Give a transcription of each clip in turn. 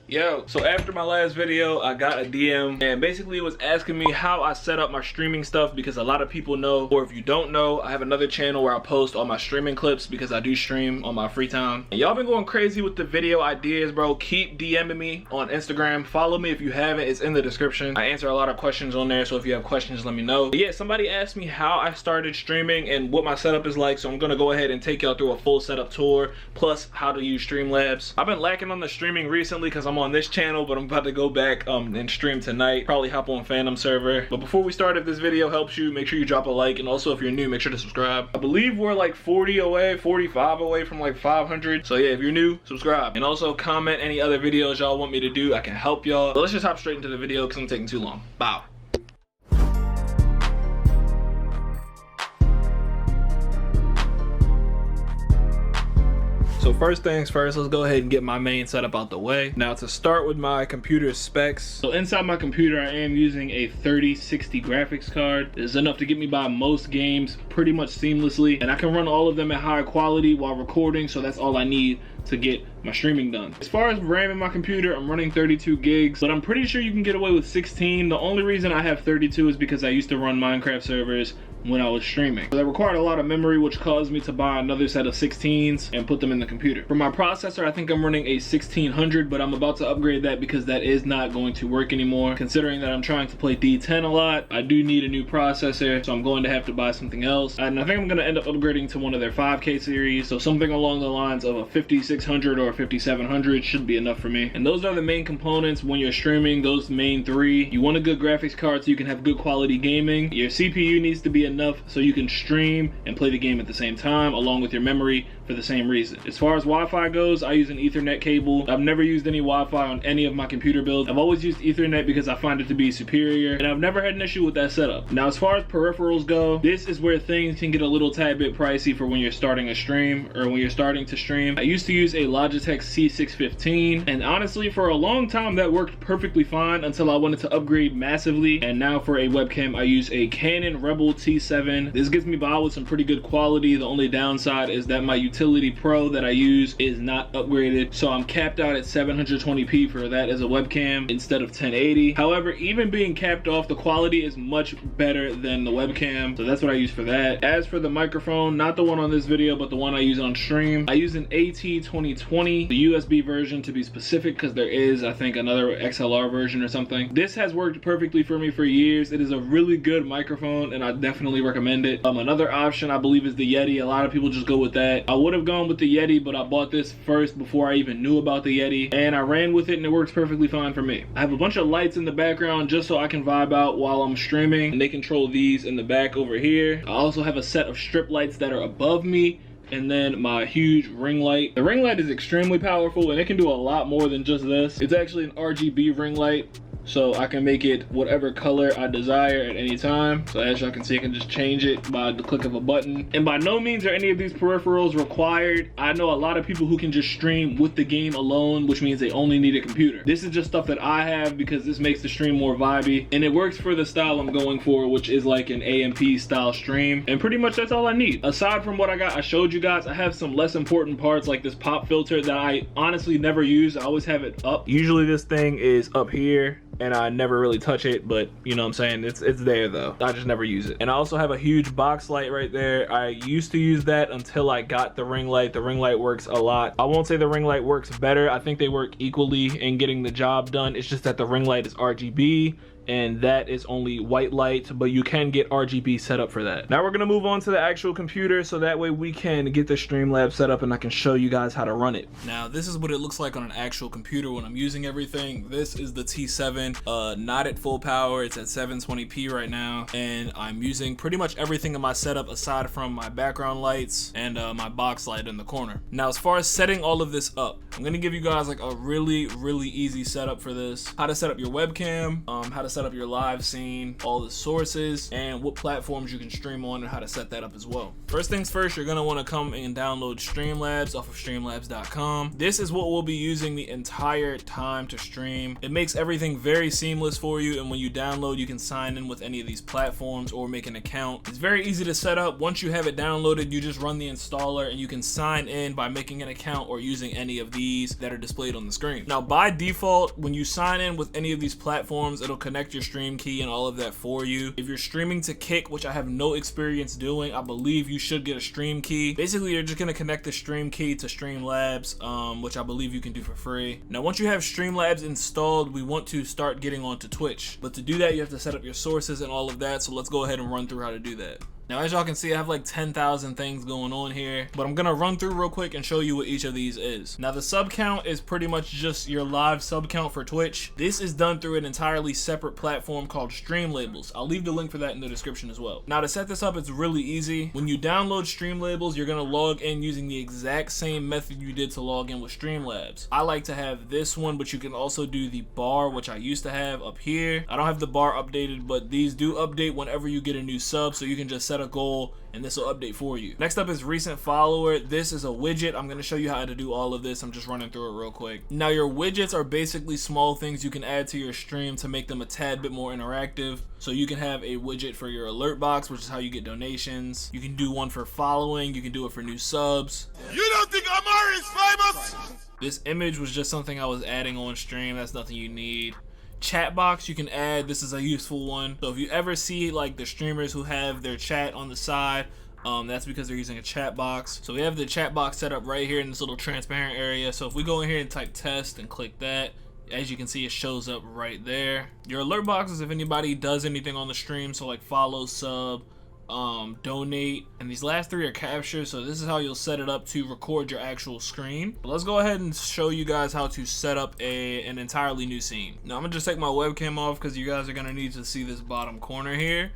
Yo, so after my last video, I got a DM and basically it was asking me how I set up my streaming stuff, because a lot of people know, or if you don't know, I have another channel where I post all my streaming clips because I do stream on my free time. And y'all been going crazy with the video ideas, bro. Keep DMing me on Instagram. Follow me if you haven't, it's in the description. I answer a lot of questions on there, so if you have questions, let me know. But yeah, somebody asked me how I started streaming and what my setup is like, so I'm gonna go ahead and take y'all through a full setup tour, plus how to use Streamlabs. I've been lacking on the streaming recently because I'm on this channel, but I'm about to go back and stream tonight. Probably hop on Phantom server. But before we start, if this video helps you, make sure you drop a like, and also if you're new, make sure to subscribe. I believe we're like 45 away from like 500. So yeah, if you're new, subscribe. And also comment any other videos y'all want me to do. I can help y'all. But let's just hop straight into the video because I'm taking too long. Bow. So first things first, let's go ahead and get my main setup out the way. Now to start with my computer specs. So inside my computer, I am using a 3060 graphics card. It's enough to get me by most games pretty much seamlessly. And I can run all of them at high quality while recording, so that's all I need to get my streaming done. As far as RAM in my computer, I'm running 32 gigs, but I'm pretty sure you can get away with 16. The only reason I have 32 is because I used to run Minecraft servers when I was streaming. So that required a lot of memory, which caused me to buy another set of 16s and put them in the computer. For my processor, I think I'm running a 1600, but I'm about to upgrade that because that is not going to work anymore. Considering that I'm trying to play D10 a lot, I do need a new processor, so I'm going to have to buy something else. And I think I'm gonna end up upgrading to one of their 5K series, so something along the lines of a 5600 or a 5700 should be enough for me. And those are the main components when you're streaming, those main three. You want a good graphics card so you can have good quality gaming. Your CPU needs to be enough so you can stream and play the game at the same time, along with your memory for the same reason. As far as Wi-Fi goes, I use an Ethernet cable. I've never used any Wi-Fi on any of my computer builds. I've always used Ethernet because I find it to be superior, and I've never had an issue with that setup. Now, as far as peripherals go, this is where things can get a little tad bit pricey for when you're starting a stream or when you're starting to stream. I used to use a Logitech C615, and honestly, for a long time that worked perfectly fine until I wanted to upgrade massively. And now for a webcam, I use a Canon Rebel T7. This gets me by with some pretty good quality. The only downside is that my Utility Pro that I use is not upgraded, so I'm capped out at 720p for that as a webcam instead of 1080. However, even being capped off, the quality is much better than the webcam, so that's what I use for that. As for the microphone, not the one on this video, but the one I use on stream, I use an AT2020, the USB version to be specific, because there is, I think, another XLR version or something. This has worked perfectly for me for years. It is a really good microphone, and I definitely recommend it. Another option I believe is the Yeti. A lot of people just go with that. I would have gone with the Yeti, but I bought this first before I even knew about the Yeti, and I ran with it and it works perfectly fine for me. I have a bunch of lights in the background just so I can vibe out while I'm streaming, and they control these in the back over here. I also have a set of strip lights that are above me, and then my huge ring light. The ring light is extremely powerful, and it can do a lot more than just this. It's actually an RGB ring light, so I can make it whatever color I desire at any time. So as y'all can see, I can just change it by the click of a button. And by no means are any of these peripherals required. I know a lot of people who can just stream with the game alone, which means they only need a computer. This is just stuff that I have because this makes the stream more vibey, and it works for the style I'm going for, which is like an AMP style stream. And pretty much that's all I need. Aside from what I showed you guys, I have some less important parts like this pop filter that I honestly never use. I always have it up. Usually this thing is up here, and I never really touch it, but you know what I'm saying, it's there though. I just never use it. And I also have a huge box light right there. I used to use that until I got the ring light. The ring light works a lot. I won't say the ring light works better. I think they work equally in getting the job done. It's just that the ring light is RGB and that is only white light, but you can get RGB set up for that. Now we're gonna move on to the actual computer, so that way we can get the Streamlabs set up and I can show you guys how to run it. Now this is what it looks like on an actual computer when I'm using everything. This is the T7, not at full power, it's at 720p right now, and I'm using pretty much everything in my setup aside from my background lights and my box light in the corner. Now as far as setting all of this up, I'm gonna give you guys like a really easy setup for this. How to set up your webcam, how to set up your live scene, all the sources, and what platforms you can stream on and how to set that up as well. First things first, you're gonna wanna come and download Streamlabs off of streamlabs.com. This is what we'll be using the entire time to stream. It makes everything very seamless for you, and when you download, you can sign in with any of these platforms or make an account. It's very easy to set up. Once you have it downloaded, you just run the installer and you can sign in by making an account or using any of these that are displayed on the screen. Now, by default, when you sign in with any of these platforms, it'll connect your stream key and all of that for you. If you're streaming to Kick, which I have no experience doing, I believe you should get a stream key. Basically, you're just gonna connect the stream key to Streamlabs, which I believe you can do for free. Now, once you have Streamlabs installed, we want to start getting onto Twitch. But to do that, you have to set up your sources and all of that. So let's go ahead and run through how to do that. Now, as y'all can see, I have like 10,000 things going on here, but I'm gonna run through real quick and show you what each of these is. Now, the sub count is pretty much just your live sub count for Twitch. This is done through an entirely separate platform called Streamlabs. I'll leave the link for that in the description as well. Now, to set this up, it's really easy. When you download Streamlabs, you're gonna log in using the exact same method you did to log in with Streamlabs. I like to have this one, but you can also do the bar, which I used to have up here. I don't have the bar updated, but these do update whenever you get a new sub, so you can just set a goal and this will update for you. Next up is recent follower. This is a widget. I'm going to show you how to do all of this. I'm just running through it real quick. Now, your widgets are basically small things you can add to your stream to make them a tad bit more interactive. So you can have a widget for your alert box, which is how you get donations. You can do one for following. You can do it for new subs. You don't think Amari is famous? This image was just something I was adding on stream. That's nothing you need. Chat box you can add. This is a useful one. So if you ever see like the streamers who have their chat on the side, that's because they're using a chat box. So we have the chat box set up right here in this little transparent area. So if we go in here and type test and click that, as you can see, it shows up right there. Your alert box is if anybody does anything on the stream, so like follow, sub, donate, and these last three are captures. So this is how you'll set it up to record your actual screen. But let's go ahead and show you guys how to set up an entirely new scene. Now I'm gonna just take my webcam off because you guys are gonna need to see this bottom corner here.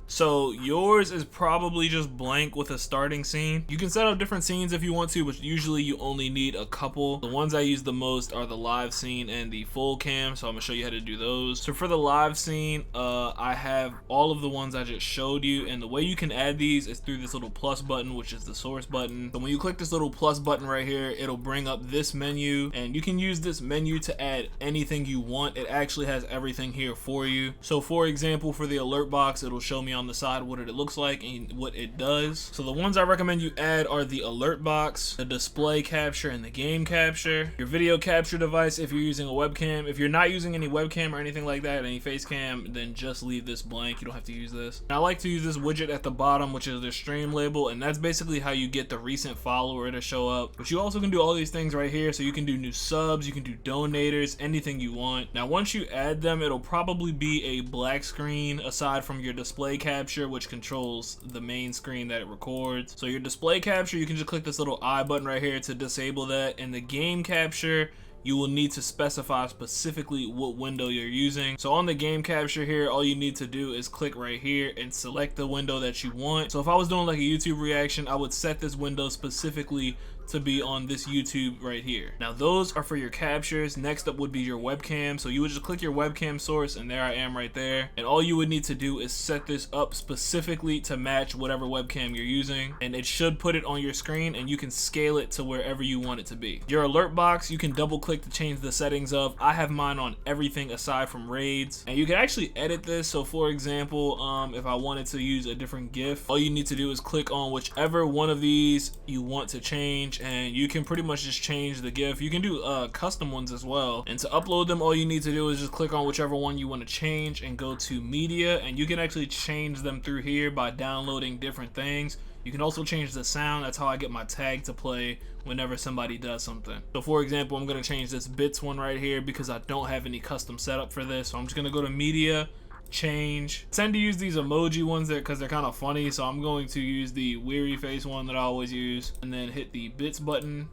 So yours is probably just blank with a starting scene. You can set up different scenes if you want to, but usually you only need a couple. The ones I use the most are the live scene and the full cam, so I'm gonna show you how to do those. So for the live scene, I have all of the ones I just showed you, and the way you can add these is through this little plus button, which is the source button. So when you click this little plus button right here, it'll bring up this menu, and you can use this menu to add anything you want. It actually has everything here for you. So for example, for the alert box, it'll show me on the side what it looks like and what it does. So the ones I recommend you add are the alert box, the display capture, and the game capture. Your video capture device if you're using a webcam. If you're not using any webcam or anything like that, any face cam, then just leave this blank. You don't have to use this. And I like to use this widget at the bottom, which is the stream label, and that's basically how you get the recent follower to show up. But you also can do all these things right here. So you can do new subs, you can do donators, anything you want. Now once you add them, it'll probably be a black screen aside from your display capture, which controls the main screen that it records. So your display capture, you can just click this little I button right here to disable that. And the game capture, you will need to specify specifically what window you're using. So on the game capture here, all you need to do is click right here and select the window that you want. So if I was doing like a YouTube reaction, I would set this window specifically to be on this YouTube right here. Now those are for your captures. Next up would be your webcam. So you would just click your webcam source, and there I am right there. And all you would need to do is set this up specifically to match whatever webcam you're using, and it should put it on your screen, and you can scale it to wherever you want it to be. Your alert box, you can double click to change the settings of. I have mine on everything aside from raids, and you can actually edit this. So for example, if I wanted to use a different GIF, all you need to do is click on whichever one of these you want to change, and you can pretty much just change the GIF. You can do custom ones as well, and to upload them, all you need to do is just click on whichever one you want to change and go to media, and you can actually change them through here by downloading different things. You can also change the sound. That's how I get my tag to play whenever somebody does something. So for example, I'm going to change this bits one right here because I don't have any custom setup for this. So I'm just going to go to media, change. I tend to use these emoji ones there because they're kind of funny, so I'm going to use the weary face one that I always use, and then hit the bits button.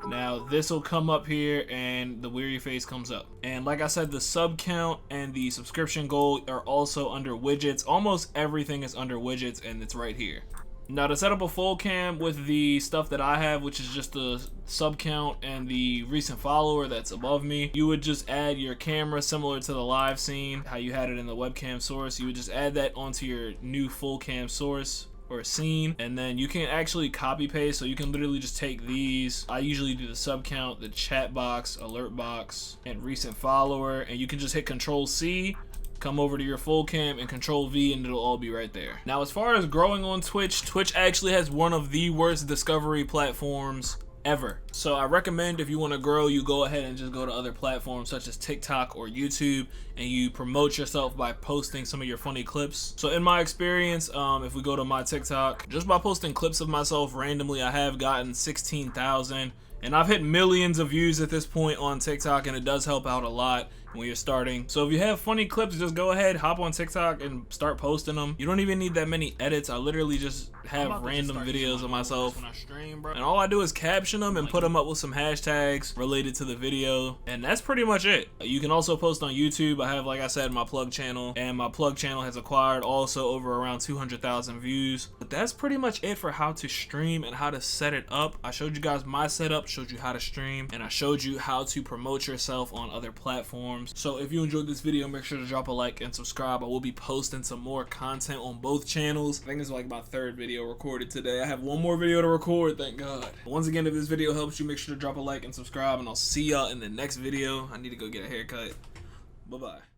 Now this will come up here and the weary face comes up. And like I said, the sub count and the subscription goal are also under widgets. Almost everything is under widgets, and it's right here. Now to set up a full cam with the stuff that I have, which is just the sub count and the recent follower that's above me, you would just add your camera similar to the live scene, how you had it in the webcam source. You would just add that onto your new full cam source or scene, and then you can actually copy paste. So you can literally just take these. I usually do the sub count, the chat box, alert box, and recent follower, and you can just hit Control C, come over to your full cam, and Control V, and it'll all be right there. Now as far as growing on Twitch, Twitch actually has one of the worst discovery platforms ever. So I recommend if you want to grow, you go ahead and just go to other platforms such as TikTok or YouTube, and you promote yourself by posting some of your funny clips. So in my experience, if we go to my TikTok, just by posting clips of myself randomly, I have gotten 16,000, and I've hit millions of views at this point on TikTok, and it does help out a lot when you're starting. So if you have funny clips, just go ahead, hop on TikTok and start posting them. You don't even need that many edits. I literally just have random videos of myself when I stream, bro. And all I do is caption them and put them up with some hashtags related to the video, and that's pretty much it. You can also post on YouTube. I have, like I said, my plug channel, and my plug channel has acquired also over around 200,000 views. But that's pretty much it for how to stream and how to set it up. I showed you guys my setup, showed you how to stream, and I showed you how to promote yourself on other platforms. So if you enjoyed this video, make sure to drop a like and subscribe. I will be posting some more content on both channels. I think it's like my third video recorded today. I have one more video to record, thank God. Once again, if this video helps you, make sure to drop a like and subscribe, and I'll see y'all in the next video. I need to go get a haircut. Bye-bye.